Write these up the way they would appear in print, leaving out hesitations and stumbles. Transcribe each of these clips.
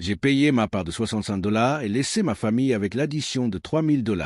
J'ai payé ma part de 65 $ et laissé ma famille avec l'addition de 3000 $.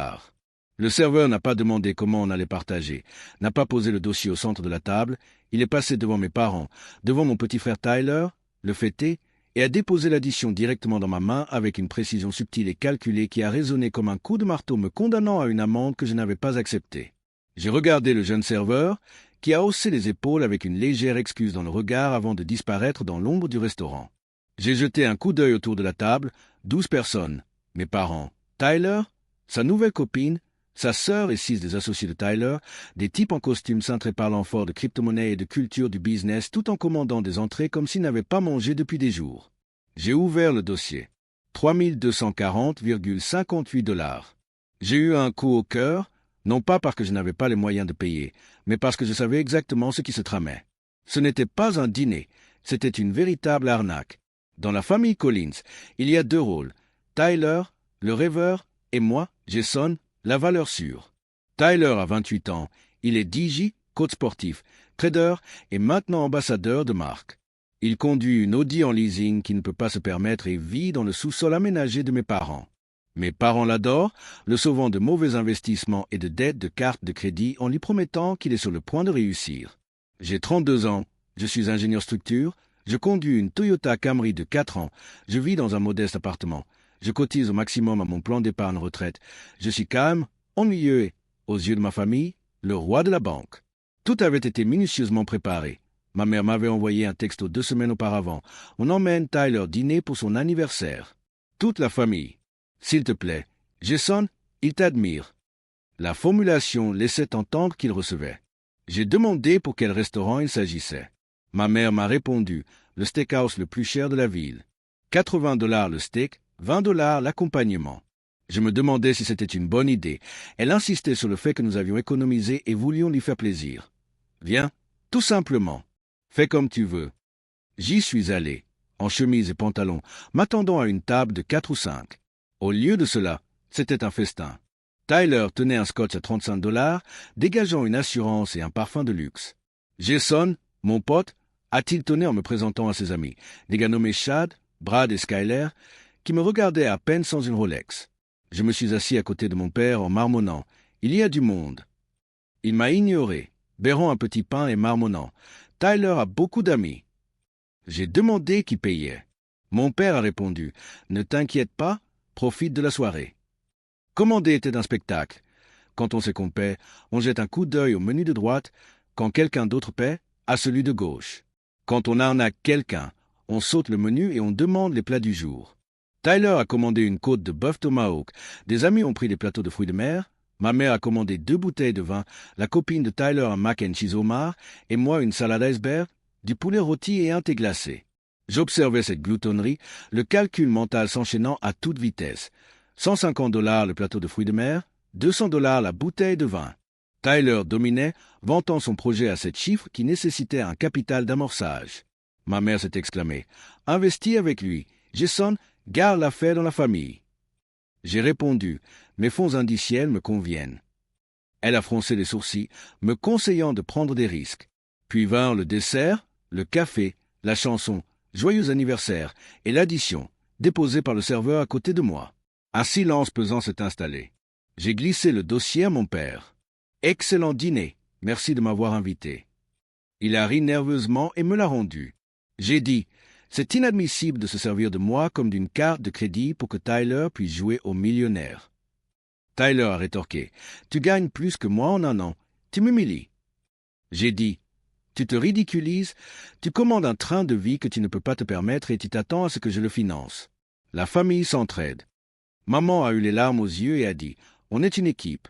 Le serveur n'a pas demandé comment on allait partager, n'a pas posé le dossier au centre de la table, il est passé devant mes parents, devant mon petit frère Tyler, le fêté, et a déposé l'addition directement dans ma main avec une précision subtile et calculée qui a résonné comme un coup de marteau me condamnant à une amende que je n'avais pas acceptée. J'ai regardé le jeune serveur, qui a haussé les épaules avec une légère excuse dans le regard avant de disparaître dans l'ombre du restaurant. J'ai jeté un coup d'œil autour de la table, 12 personnes, mes parents, Tyler, sa nouvelle copine, sa sœur et 6 des associés de Tyler, des types en costume cintrés parlant fort de crypto-monnaie et de culture du business tout en commandant des entrées comme s'ils n'avaient pas mangé depuis des jours. J'ai ouvert le dossier. 3240,58 $. J'ai eu un coup au cœur, non pas parce que je n'avais pas les moyens de payer, mais parce que je savais exactement ce qui se tramait. Ce n'était pas un dîner, c'était une véritable arnaque. Dans la famille Collins, il y a 2 rôles, Tyler, le rêveur, et moi, Jason, la valeur sûre. Tyler a 28 ans, il est DJ, coach sportif, trader et maintenant ambassadeur de marque. Il conduit une Audi en leasing qu'il ne peut pas se permettre et vit dans le sous-sol aménagé de mes parents. Mes parents l'adorent, le sauvant de mauvais investissements et de dettes de cartes de crédit en lui promettant qu'il est sur le point de réussir. J'ai 32 ans, je suis ingénieur structure, je conduis une Toyota Camry de 4 ans, je vis dans un modeste appartement. Je cotise au maximum à mon plan d'épargne retraite. Je suis calme, ennuyeux et, aux yeux de ma famille, le roi de la banque. Tout avait été minutieusement préparé. Ma mère m'avait envoyé un texto 2 semaines auparavant. On emmène Tyler dîner pour son anniversaire. Toute la famille. S'il te plaît, Jason, il t'admire. La formulation laissait entendre qu'il recevait. J'ai demandé pour quel restaurant il s'agissait. Ma mère m'a répondu, le steakhouse le plus cher de la ville. 80 $ le steak, 20 $ l'accompagnement. Je me demandais si c'était une bonne idée. Elle insistait sur le fait que nous avions économisé et voulions lui faire plaisir. Viens, tout simplement. Fais comme tu veux. J'y suis allé, en chemise et pantalon, m'attendant à une table de 4 ou 5. Au lieu de cela, c'était un festin. Tyler tenait un scotch à 35 $, dégageant une assurance et un parfum de luxe. Jason, mon pote, a tiltonné en me présentant à ses amis, des gars nommés Chad, Brad et Skyler, qui me regardaient à peine sans une Rolex. Je me suis assis à côté de mon père en marmonnant. Il y a du monde. Il m'a ignoré, berrant un petit pain et marmonnant. Tyler a beaucoup d'amis. J'ai demandé qui payait. Mon père a répondu, ne t'inquiète pas, profite de la soirée. Commander était un spectacle. Quand on sait qu'on paie, on jette un coup d'œil au menu de droite. Quand quelqu'un d'autre paie, à celui de gauche. Quand on arnaque quelqu'un, on saute le menu et on demande les plats du jour. Tyler a commandé une côte de bœuf tomahawk. Des amis ont pris des plateaux de fruits de mer. Ma mère a commandé 2 bouteilles de vin. La copine de Tyler un mac and cheese homard. Et moi une salade iceberg, du poulet rôti et un thé glacé. J'observais cette gloutonnerie, le calcul mental s'enchaînant à toute vitesse. 150 $ le plateau de fruits de mer, 200 $ la bouteille de vin. Tyler dominait, vantant son projet à 7 chiffres qui nécessitait un capital d'amorçage. Ma mère s'est exclamée. « Investis avec lui. Jason, garde l'affaire dans la famille. » J'ai répondu. « Mes fonds indiciels me conviennent. » Elle a froncé les sourcils, me conseillant de prendre des risques. Puis vinrent le dessert, le café, la chanson « Joyeux anniversaire » et l'addition, déposée par le serveur à côté de moi. Un silence pesant s'est installé. J'ai glissé le dossier à mon père. « Excellent dîner, merci de m'avoir invité. » Il a ri nerveusement et me l'a rendu. J'ai dit « C'est inadmissible de se servir de moi comme d'une carte de crédit pour que Tyler puisse jouer au millionnaire. » Tyler a rétorqué « Tu gagnes plus que moi en un an. Tu m'humilies. » J'ai dit « Tu te ridiculises, tu commandes un train de vie que tu ne peux pas te permettre et tu t'attends à ce que je le finance. La famille s'entraide. » Maman a eu les larmes aux yeux et a dit « On est une équipe. »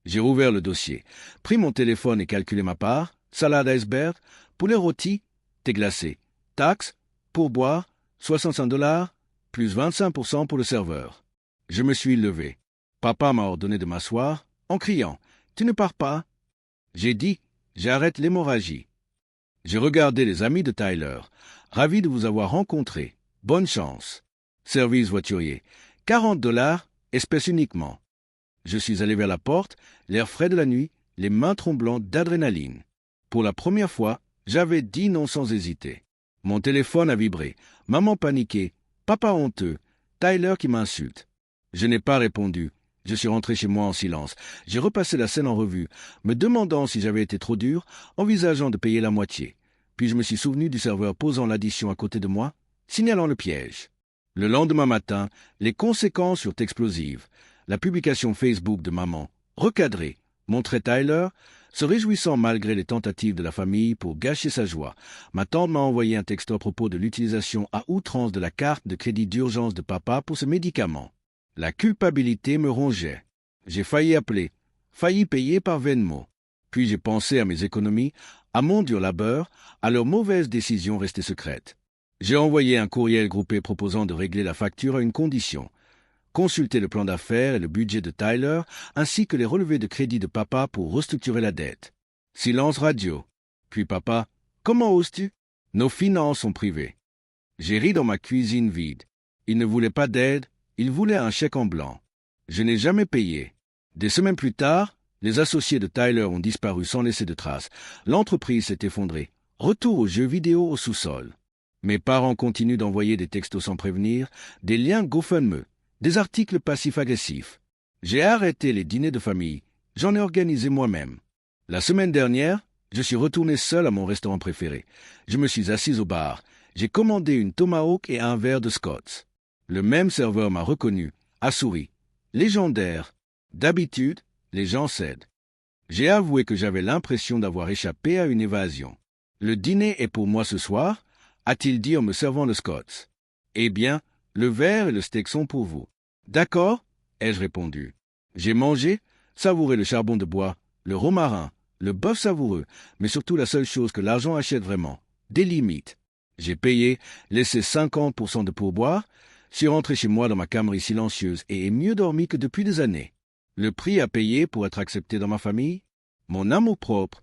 J'ai rouvert le dossier, pris mon téléphone et calculé ma part, salade iceberg, poulet rôti, thé glacé, taxes, pourboire, 65 $, plus 25% pour le serveur. Je me suis levé. Papa m'a ordonné de m'asseoir, en criant « Tu ne pars pas ?» J'ai dit « J'arrête l'hémorragie. » J'ai regardé les amis de Tyler. Ravi de vous avoir rencontré. Bonne chance. Service voiturier. 40 $, espèce uniquement. Je suis allé vers la porte, l'air frais de la nuit, les mains tremblantes d'adrénaline. Pour la première fois, j'avais dit non sans hésiter. Mon téléphone a vibré. Maman paniquée. Papa honteux, Tyler qui m'insulte. Je n'ai pas répondu. Je suis rentré chez moi en silence. J'ai repassé la scène en revue, me demandant si j'avais été trop dur, envisageant de payer la moitié. Puis je me suis souvenu du serveur posant l'addition à côté de moi, signalant le piège. Le lendemain matin, les conséquences furent explosives. La publication Facebook de maman, recadrée, montrait Tyler se réjouissant malgré les tentatives de la famille pour gâcher sa joie. Ma tante m'a envoyé un texto à propos de l'utilisation à outrance de la carte de crédit d'urgence de papa pour ce médicament. La culpabilité me rongeait. J'ai failli appeler, failli payer par Venmo. Puis j'ai pensé à mes économies, à mon dur labeur, à leur mauvaise décision restée secrète. J'ai envoyé un courriel groupé proposant de régler la facture à une condition. Consulter le plan d'affaires et le budget de Tyler, ainsi que les relevés de crédit de papa pour restructurer la dette. Silence radio. Puis papa, comment oses-tu? Nos finances sont privées. J'ai ri dans ma cuisine vide. Il ne voulait pas d'aide, il voulait un chèque en blanc. Je n'ai jamais payé. Des semaines plus tard, les associés de Tyler ont disparu sans laisser de traces. L'entreprise s'est effondrée. Retour aux jeux vidéo au sous-sol. Mes parents continuent d'envoyer des textos sans prévenir, des liens GoFundMe, des articles passifs-agressifs. J'ai arrêté les dîners de famille. J'en ai organisé moi-même. La semaine dernière, je suis retourné seul à mon restaurant préféré. Je me suis assis au bar. J'ai commandé une tomahawk et un verre de Scott's. Le même serveur m'a reconnu, a souri. Légendaire. D'habitude, les gens cèdent. J'ai avoué que j'avais l'impression d'avoir échappé à une évasion. Le dîner est pour moi ce soir, a-t-il dit en me servant le Scott's. Eh bien, le verre et le steak sont pour vous. D'accord, ai-je répondu. J'ai mangé, savouré le charbon de bois, le romarin, le bœuf savoureux, mais surtout la seule chose que l'argent achète vraiment, des limites. J'ai payé, laissé 50% de pourboire, suis rentré chez moi dans ma cammerie silencieuse et ai mieux dormi que depuis des années. Le prix à payer pour être accepté dans ma famille? Mon amour-propre,